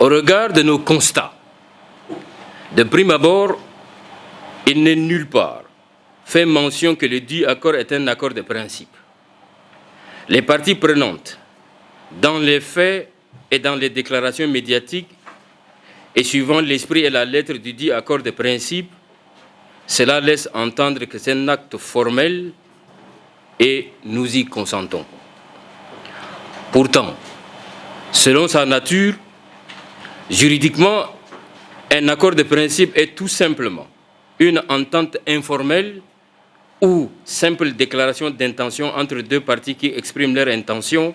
Au regard de nos constats, de prime abord, il n'est nulle part fait mention que le dit accord est un accord de principe. Les parties prenantes, dans les faits et dans les déclarations médiatiques, et suivant l'esprit et la lettre du dit accord de principe, cela laisse entendre que c'est un acte formel et nous y consentons. Pourtant, selon sa nature, juridiquement, un accord de principe est tout simplement une entente informelle ou simple déclaration d'intention entre deux parties qui expriment leur intention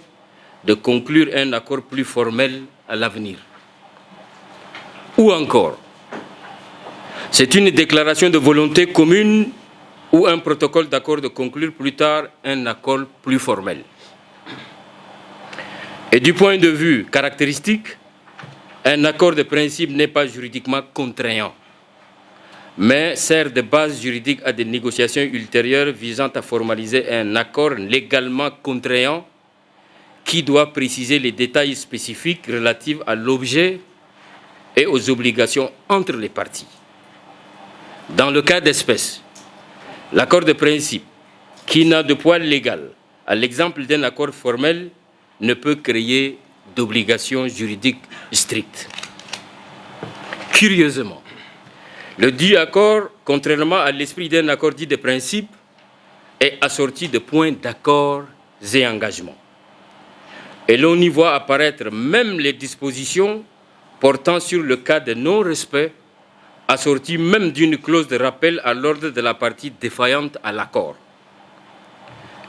de conclure un accord plus formel à l'avenir. Ou encore, c'est une déclaration de volonté commune ou un protocole d'accord de conclure plus tard un accord plus formel. Et du point de vue caractéristique, un accord de principe n'est pas juridiquement contraignant, mais sert de base juridique à des négociations ultérieures visant à formaliser un accord légalement contraignant qui doit préciser les détails spécifiques relatifs à l'objet et aux obligations entre les parties. Dans le cas d'espèce, l'accord de principe, qui n'a de poids légal, à l'exemple d'un accord formel, ne peut créer d'obligations juridiques strictes. Curieusement, le dit accord, contrairement à l'esprit d'un accord dit de principe, est assorti de points d'accords et engagements. Et l'on y voit apparaître même les dispositions portant sur le cas de non-respect, assorties même d'une clause de rappel à l'ordre de la partie défaillante à l'accord.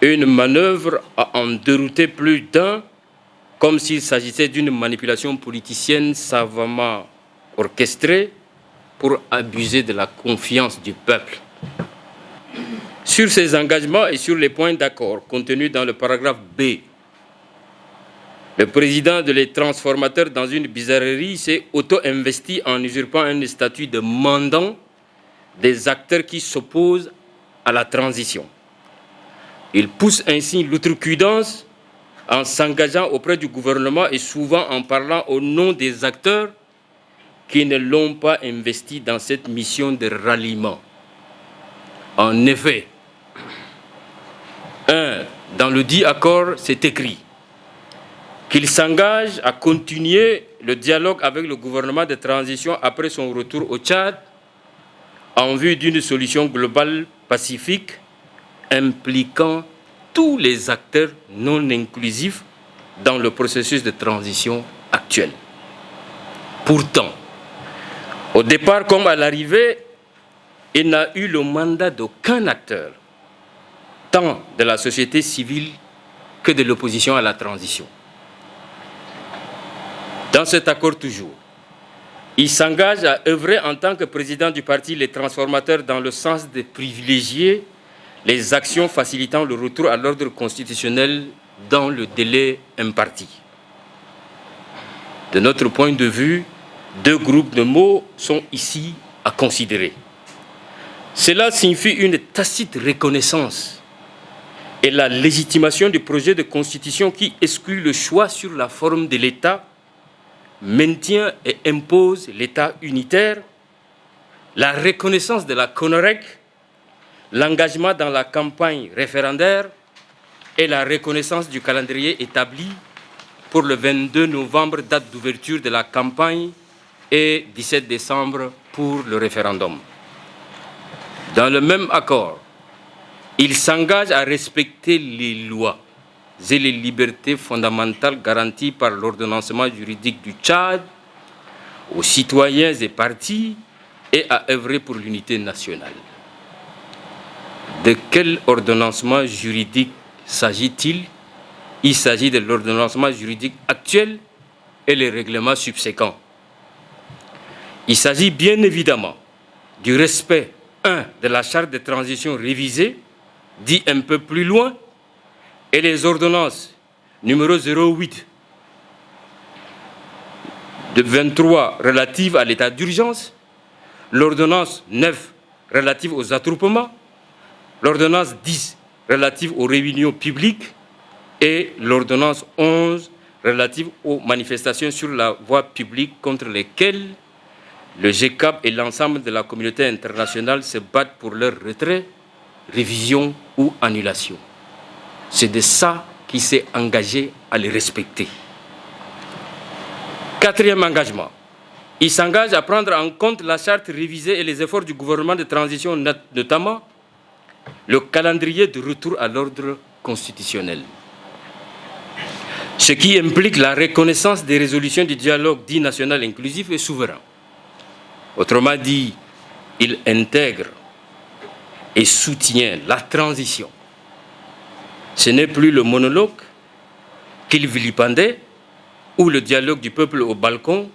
Une manœuvre à en dérouter plus d'un, comme s'il s'agissait d'une manipulation politicienne savamment orchestrée pour abuser de la confiance du peuple. Sur ces engagements et sur les points d'accord contenus dans le paragraphe B, le président de Les Transformateurs, dans une bizarrerie, s'est auto-investi en usurpant un statut de mandant des acteurs qui s'opposent à la transition. Il pousse ainsi l'outrecuidance en s'engageant auprès du gouvernement et souvent en parlant au nom des acteurs qui ne l'ont pas investi dans cette mission de ralliement. En effet, dans le dit accord, c'est écrit qu'il s'engage à continuer le dialogue avec le gouvernement de transition après son retour au Tchad en vue d'une solution globale pacifique impliquant tous les acteurs non inclusifs dans le processus de transition actuel. Pourtant, au départ comme à l'arrivée, il n'a eu le mandat d'aucun acteur, tant de la société civile que de l'opposition à la transition. Dans cet accord toujours, il s'engage à œuvrer en tant que président du parti Les Transformateurs dans le sens de privilégier les actions facilitant le retour à l'ordre constitutionnel dans le délai imparti. De notre point de vue, deux groupes de mots sont ici à considérer. Cela signifie une tacite reconnaissance et la légitimation du projet de constitution qui exclut le choix sur la forme de l'État, maintient et impose l'État unitaire, la reconnaissance de la CONOREC, l'engagement dans la campagne référendaire et la reconnaissance du calendrier établi pour le 22 novembre, date d'ouverture de la campagne, et 17 décembre pour le référendum. Dans le même accord, il s'engage à respecter les lois et les libertés fondamentales garanties par l'ordonnancement juridique du Tchad aux citoyens et partis et à œuvrer pour l'unité nationale. De quel ordonnancement juridique s'agit-il? Il s'agit de l'ordonnancement juridique actuel et les règlements subséquents. Il s'agit bien évidemment du respect, de la charte de transition révisée, dit un peu plus loin, et les ordonnances numéro 08 de 23 relatives à l'état d'urgence, l'ordonnance 9 relative aux attroupements, l'ordonnance 10 relative aux réunions publiques et l'ordonnance 11 relatives aux manifestations sur la voie publique contre lesquelles le GCAP et l'ensemble de la communauté internationale se battent pour leur retrait, révision ou annulation. C'est de ça qu'il s'est engagé à les respecter. Quatrième engagement, il s'engage à prendre en compte la charte révisée et les efforts du gouvernement de transition, notamment le calendrier de retour à l'ordre constitutionnel. Ce qui implique la reconnaissance des résolutions du dialogue dit national inclusif et souverain. Autrement dit, il intègre et soutient la transition. Ce n'est plus le monologue qu'il vilipendait ou le dialogue du peuple au balcon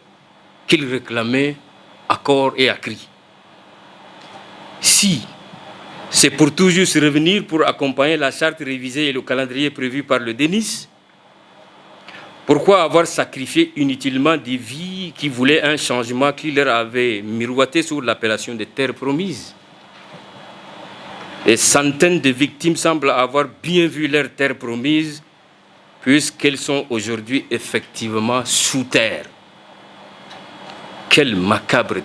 qu'il réclamait à corps et à cri. Si c'est pour tout juste revenir pour accompagner la charte révisée et le calendrier prévu par le DENIS, pourquoi avoir sacrifié inutilement des vies qui voulaient un changement qui leur avait miroité sous l'appellation de terre promise? Des centaines de victimes semblent avoir bien vu leur terre promise, puisqu'elles sont aujourd'hui effectivement sous terre. Quel macabre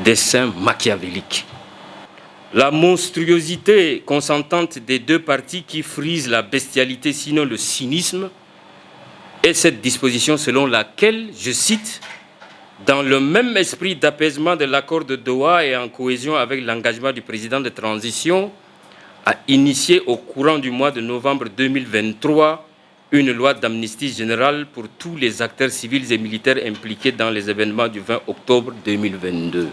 destin machiavélique. La monstruosité consentante des deux parties qui frise la bestialité, sinon le cynisme, et cette disposition selon laquelle, je cite, « Dans le même esprit d'apaisement de l'accord de Doha et en cohésion avec l'engagement du président de transition, a initié au courant du mois de novembre 2023 une loi d'amnistie générale pour tous les acteurs civils et militaires impliqués dans les événements du 20 octobre 2022. »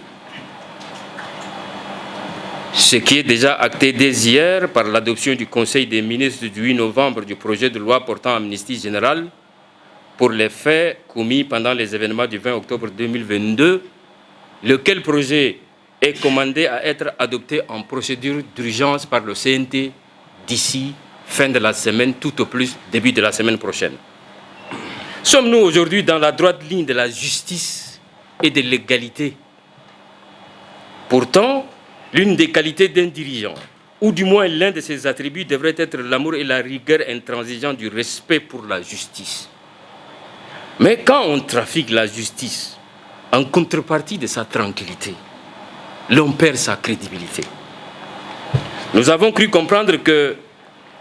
Ce qui est déjà acté dès hier par l'adoption du Conseil des ministres du 8 novembre du projet de loi portant amnistie générale pour les faits commis pendant les événements du 20 octobre 2022, lequel projet est commandé à être adopté en procédure d'urgence par le CNT d'ici fin de la semaine, tout au plus début de la semaine prochaine. Sommes-nous aujourd'hui dans la droite ligne de la justice et de l'égalité? Pourtant, l'une des qualités d'un dirigeant, ou du moins l'un de ses attributs, devrait être l'amour et la rigueur intransigeante du respect pour la justice. Mais quand on trafique la justice en contrepartie de sa tranquillité, l'on perd sa crédibilité. Nous avons cru comprendre que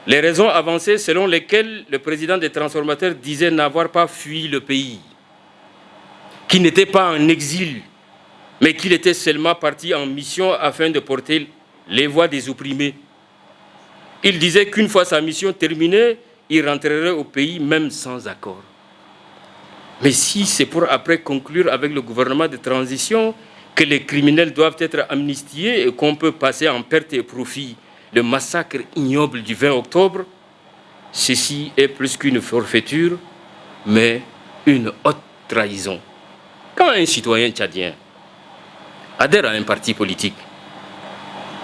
les raisons avancées selon lesquelles le président des transformateurs disait n'avoir pas fui le pays, qu'il n'était pas en exil, mais qu'il était seulement parti en mission afin de porter les voix des opprimés. Il disait qu'une fois sa mission terminée, il rentrerait au pays même sans accord. Mais si c'est pour après conclure avec le gouvernement de transition que les criminels doivent être amnistiés et qu'on peut passer en perte et profit le massacre ignoble du 20 octobre, ceci est plus qu'une forfaiture, mais une haute trahison. Quand un citoyen tchadien adhère à un parti politique,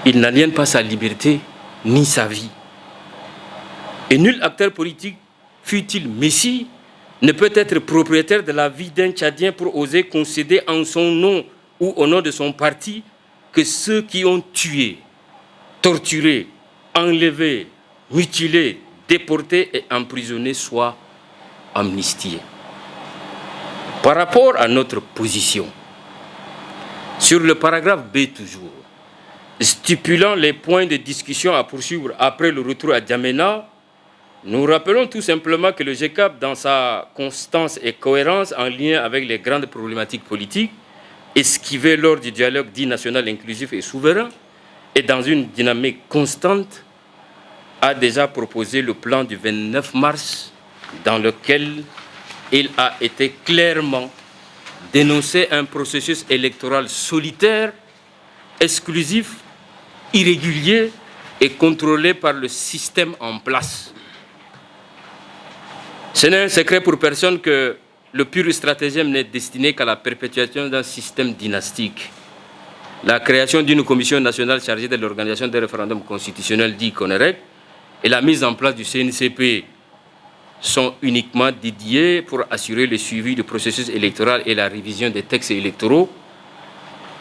il n'aliène pas sa liberté ni sa vie. Et nul acteur politique, fût-il messie, ne peut être propriétaire de la vie d'un Tchadien pour oser concéder en son nom ou au nom de son parti que ceux qui ont tué, torturé, enlevé, mutilé, déporté et emprisonné soient amnistiés. Par rapport à notre position, sur le paragraphe B toujours, stipulant les points de discussion à poursuivre après le retour à Djamena, nous rappelons tout simplement que le GCAP, dans sa constance et cohérence en lien avec les grandes problématiques politiques esquivées lors du dialogue dit national inclusif et souverain, et dans une dynamique constante, a déjà proposé le plan du 29 mars, dans lequel il a été clairement dénoncé un processus électoral solitaire, exclusif, irrégulier et contrôlé par le système en place. Ce n'est un secret pour personne que le pur stratagème n'est destiné qu'à la perpétuation d'un système dynastique. La création d'une commission nationale chargée de l'organisation des référendums constitutionnels dit CONEREC et la mise en place du CNCP sont uniquement dédiés pour assurer le suivi du processus électoral et la révision des textes électoraux,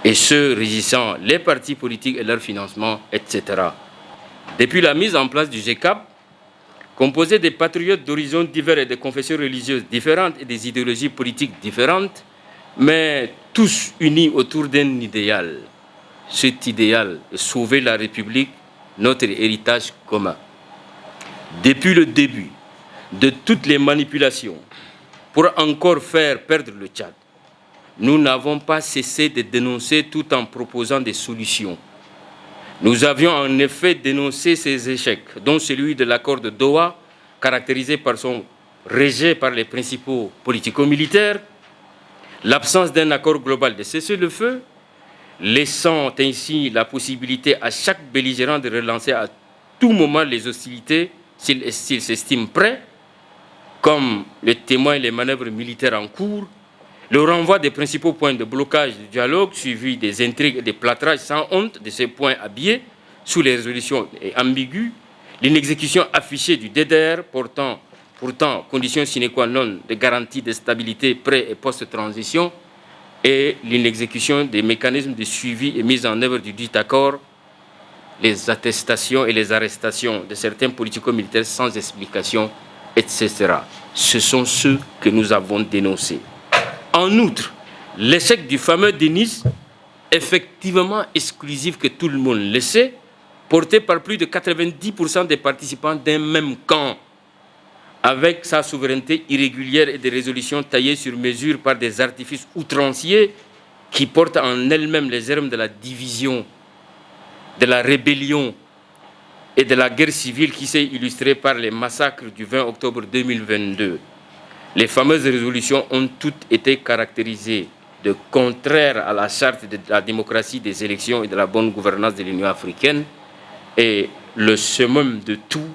et ceux régissant les partis politiques et leur financement, etc. Depuis la mise en place du GCAP, composé de patriotes d'horizons divers et de confessions religieuses différentes et des idéologies politiques différentes, mais tous unis autour d'un idéal. Cet idéal est sauver la République, notre héritage commun. Depuis le début de toutes les manipulations pour encore faire perdre le Tchad, nous n'avons pas cessé de dénoncer tout en proposant des solutions. Nous avions en effet dénoncé ces échecs, dont celui de l'accord de Doha, caractérisé par son rejet par les principaux politico-militaires, l'absence d'un accord global de cessez-le-feu, laissant ainsi la possibilité à chaque belligérant de relancer à tout moment les hostilités s'il s'estime prêt, comme le témoignent les manœuvres militaires en cours, le renvoi des principaux points de blocage du dialogue, suivi des intrigues et des plâtrages sans honte de ces points habillés sous les résolutions ambiguës, l'inexécution affichée du DDR, pourtant condition sine qua non de garantie de stabilité pré- et post-transition, et l'inexécution des mécanismes de suivi et mise en œuvre du dit accord, les attestations et les arrestations de certains politico-militaires sans explication, etc. Ce sont ceux que nous avons dénoncés. En outre, l'échec du fameux Denis, effectivement exclusif que tout le monde le sait, porté par plus de 90% des participants d'un même camp, avec sa souveraineté irrégulière et des résolutions taillées sur mesure par des artifices outranciers qui portent en elles-mêmes les germes de la division, de la rébellion et de la guerre civile qui s'est illustrée par les massacres du 20 octobre 2022. Les fameuses résolutions ont toutes été caractérisées de contraires à la charte de la démocratie des élections et de la bonne gouvernance de l'Union africaine. Et le summum de tout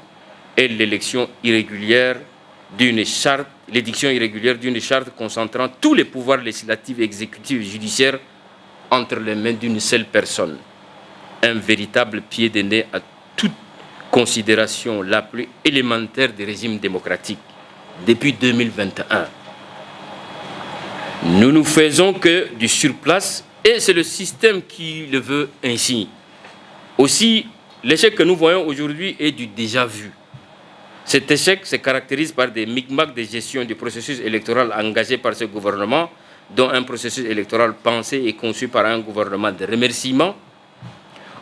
est l'élection irrégulière d'une charte, l'édiction irrégulière d'une charte concentrant tous les pouvoirs législatifs, exécutifs et judiciaires entre les mains d'une seule personne. Un véritable pied de nez à toute considération la plus élémentaire des régimes démocratiques. Depuis 2021, nous ne faisons que du surplace et c'est le système qui le veut ainsi. Aussi, l'échec que nous voyons aujourd'hui est du déjà vu. Cet échec se caractérise par des micmacs de gestion du processus électoral engagé par ce gouvernement, dont un processus électoral pensé et conçu par un gouvernement de remerciement,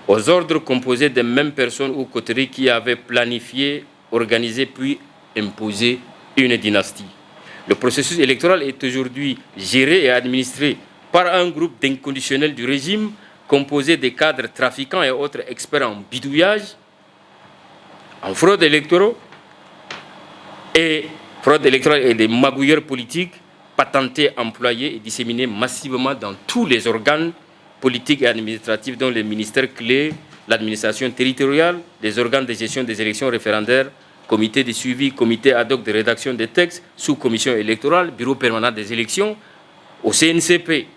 aux ordres composés des mêmes personnes ou coteries qui avaient planifié, organisé puis imposé une dynastie. Le processus électoral est aujourd'hui géré et administré par un groupe d'inconditionnels du régime composé des cadres trafiquants et autres experts en bidouillage, en fraude électorale et des magouilleurs politiques patentés, employés et disséminés massivement dans tous les organes politiques et administratifs, dont les ministères clés, l'administration territoriale, les organes de gestion des élections référendaires, comité de suivi, comité ad hoc de rédaction des textes, sous-commission électorale, bureau permanent des élections, au CNCP.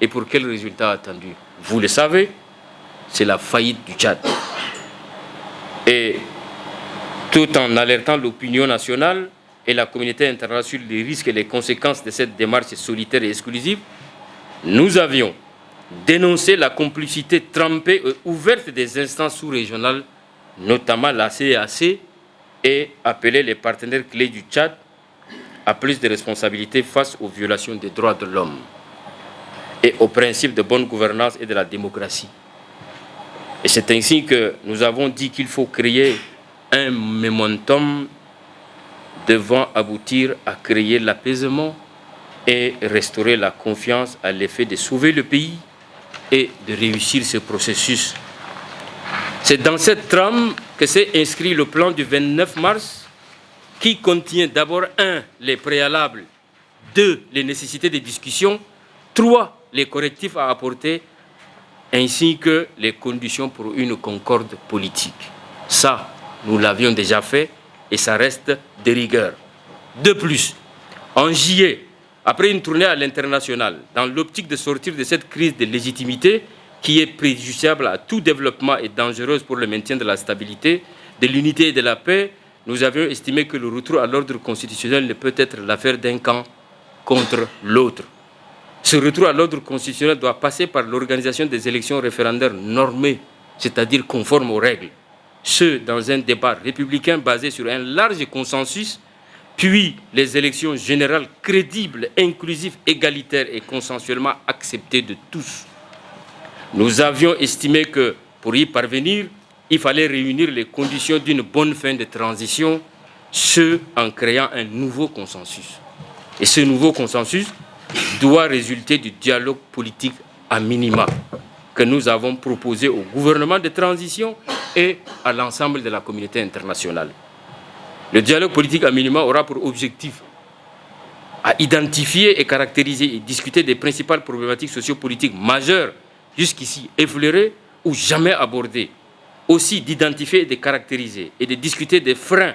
Et pour quel résultat attendu? Vous le savez, c'est la faillite du Tchad. Et tout en alertant l'opinion nationale et la communauté internationale sur les risques et les conséquences de cette démarche solitaire et exclusive, nous avions dénoncé la complicité trempée et ouverte des instances sous-régionales, notamment la CEAC, et appeler les partenaires clés du Tchad à plus de responsabilités face aux violations des droits de l'homme et aux principes de bonne gouvernance et de la démocratie. Et c'est ainsi que nous avons dit qu'il faut créer un momentum devant aboutir à créer l'apaisement et restaurer la confiance à l'effet de sauver le pays et de réussir ce processus. C'est dans cette trame que s'est inscrit le plan du 29 mars qui contient d'abord 1. Les préalables, 2. Les nécessités de discussion, 3. Les correctifs à apporter, ainsi que les conditions pour une concorde politique. Ça, nous l'avions déjà fait et ça reste de rigueur. De plus, en juillet, après une tournée à l'international, dans l'optique de sortir de cette crise de légitimité qui est préjudiciable à tout développement et dangereuse pour le maintien de la stabilité, de l'unité et de la paix, nous avions estimé que le retour à l'ordre constitutionnel ne peut être l'affaire d'un camp contre l'autre. Ce retour à l'ordre constitutionnel doit passer par l'organisation des élections référendaires normées, c'est-à-dire conformes aux règles. ce dans un débat républicain basé sur un large consensus, puis les élections générales crédibles, inclusives, égalitaires et consensuellement acceptées de tous. Nous avions estimé que, pour y parvenir, il fallait réunir les conditions d'une bonne fin de transition, ce en créant un nouveau consensus. Et ce nouveau consensus doit résulter du dialogue politique à minima que nous avons proposé au gouvernement de transition et à l'ensemble de la communauté internationale. Le dialogue politique à minima aura pour objectif à identifier et caractériser et discuter des principales problématiques sociopolitiques majeures jusqu'ici effleurées ou jamais abordées. Aussi d'identifier et de caractériser et de discuter des freins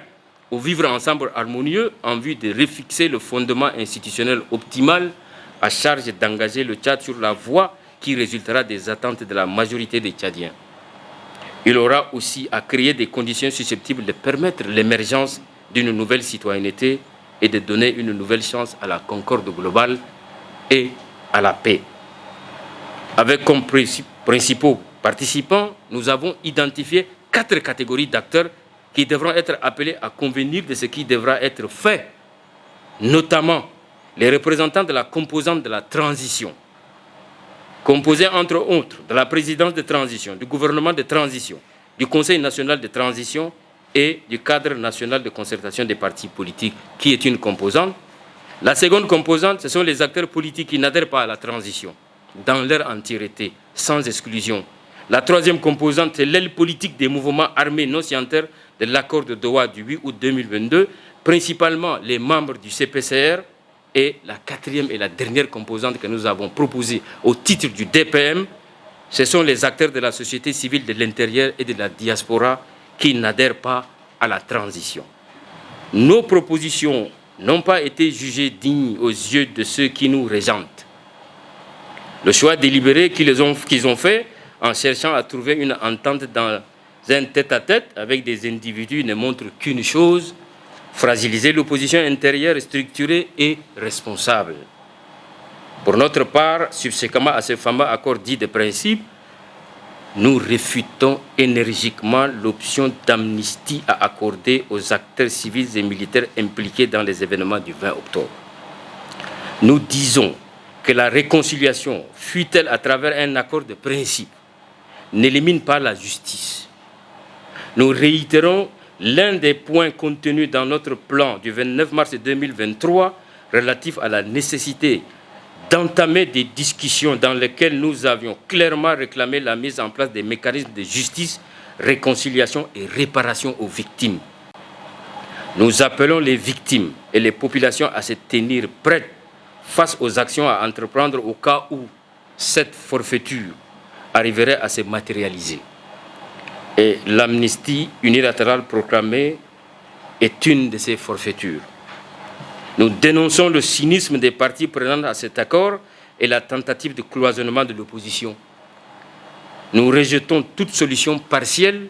au vivre ensemble harmonieux en vue de refixer le fondement institutionnel optimal à charge d'engager le Tchad sur la voie qui résultera des attentes de la majorité des Tchadiens. Il aura aussi à créer des conditions susceptibles de permettre l'émergence d'une nouvelle citoyenneté et de donner une nouvelle chance à la concorde globale et à la paix. Avec comme principaux participants, nous avons identifié 4 catégories d'acteurs qui devront être appelés à convenir de ce qui devra être fait, notamment les représentants de la composante de la transition, composée entre autres de la présidence de transition, du gouvernement de transition, du Conseil national de transition et du cadre national de concertation des partis politiques, qui est une composante. La seconde composante, ce sont les acteurs politiques qui n'adhèrent pas à la transition, dans leur entièreté, sans exclusion. La troisième composante, c'est l'aile politique des mouvements armés non signataires de l'accord de Doha du 8 août 2022, principalement les membres du CPCR. Et la quatrième et la dernière composante que nous avons proposée au titre du DPM, ce sont les acteurs de la société civile de l'intérieur et de la diaspora qui n'adhèrent pas à la transition. Nos propositions n'ont pas été jugées dignes aux yeux de ceux qui nous régentent. Le choix délibéré qu'ils ont fait en cherchant à trouver une entente dans un tête-à-tête avec des individus ne montre qu'une chose: fragiliser l'opposition intérieure structurée et responsable. Pour notre part, subséquemment à ce fameux accord dit de principe, nous réfutons énergiquement l'option d'amnistie à accorder aux acteurs civils et militaires impliqués dans les événements du 20 octobre. Nous disons que la réconciliation, fût-elle à travers un accord de principe, n'élimine pas la justice. Nous réitérons l'un des points contenus dans notre plan du 29 mars 2023 relatif à la nécessité d'entamer des discussions dans lesquelles nous avions clairement réclamé la mise en place des mécanismes de justice, réconciliation et réparation aux victimes. Nous appelons les victimes et les populations à se tenir prêtes face aux actions à entreprendre au cas où cette forfaiture arriverait à se matérialiser. Et l'amnistie unilatérale proclamée est une de ces forfaitures. Nous dénonçons le cynisme des parties prenantes à cet accord et la tentative de cloisonnement de l'opposition. Nous rejetons toute solution partielle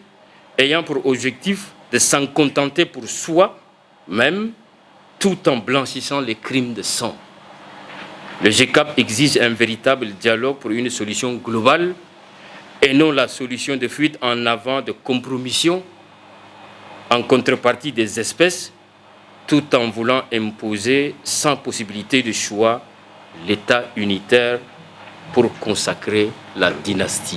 ayant pour objectif de s'en contenter pour soi même, tout en blanchissant les crimes de sang. Le GECAP exige un véritable dialogue pour une solution globale et non la solution de fuite en avant de compromission en contrepartie des espèces, tout en voulant imposer sans possibilité de choix l'État unitaire pour consacrer la dynastie.